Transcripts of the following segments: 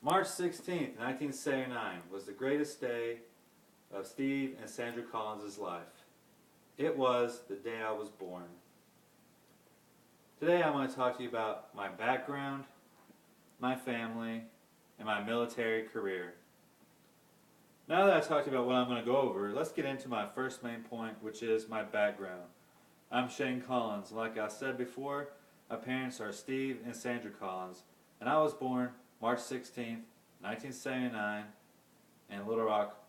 March 16th, 1979 was the greatest day of Steve and Sandra Collins' life. It was the day I was born. Today I want to talk to you about my background, my family, and my military career. Now that I've talked about what I'm going to go over, let's get into my first main point, which is my background. I'm Shane Collins. Like I said before, my parents are Steve and Sandra Collins, and I was born March 16th, 1979 in Little Rock,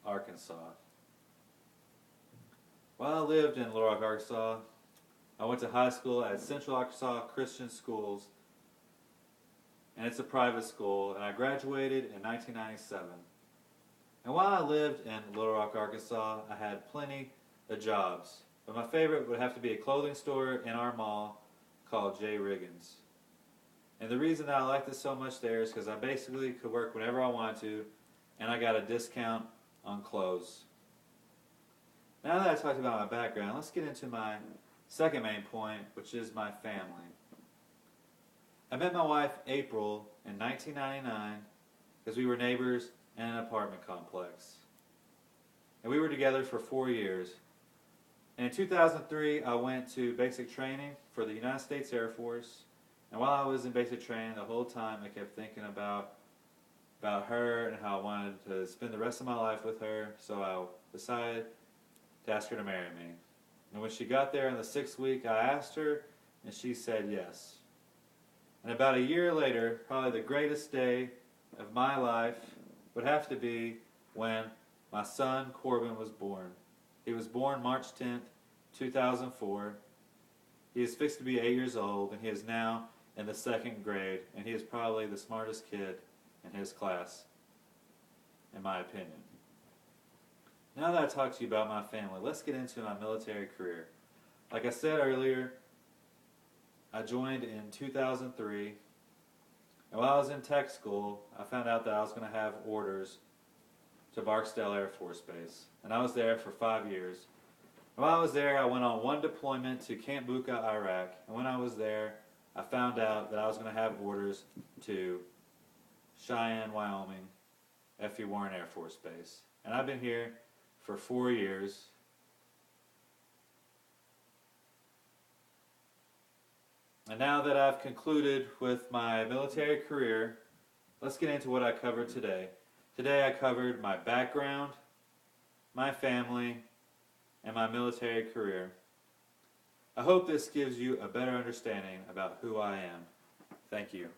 Arkansas. While I lived in Little Rock, Arkansas, I went to high school at Central Arkansas Christian Schools, and it's a private school, and I graduated in 1997. And while I lived in Little Rock, Arkansas, I had plenty of jobs, but my favorite would have to be a clothing store in our mall called J. Riggins. And the reason that I liked it so much there is because I basically could work whenever I wanted to, and I got a discount on clothes. Now that I talked about my background, let's get into my second main point, which is my family. I met my wife April in 1999 because we were neighbors in an apartment complex. And we were together for 4 years. And in 2003, I went to basic training for the United States Air Force. And while I was in basic training, the whole time I kept thinking about her and how I wanted to spend the rest of my life with her. So I decided to ask her to marry me. And when she got there in the 6th week, I asked her, and she said yes. And about a year later, probably the greatest day of my life would have to be when my son Corbin was born. He was born March 10th, 2004. He is fixed to be 8 years old, and he is now in the 2nd grade, and he is probably the smartest kid in his class, in my opinion. Now that I talked to you about my family, let's get into my military career. Like I said earlier, I joined in 2003, and while I was in tech school, I found out that I was going to have orders to Barksdale Air Force Base, and I was there for 5 years. And while I was there, I went on one deployment to Camp Bucca, Iraq, and when I was there, I found out that I was going to have orders to Cheyenne, Wyoming, F.E. Warren Air Force Base. And I've been here for 4 years. And now that I've concluded with my military career, let's get into what I covered today. Today I covered my background, my family, and my military career. I hope this gives you a better understanding about who I am. Thank you.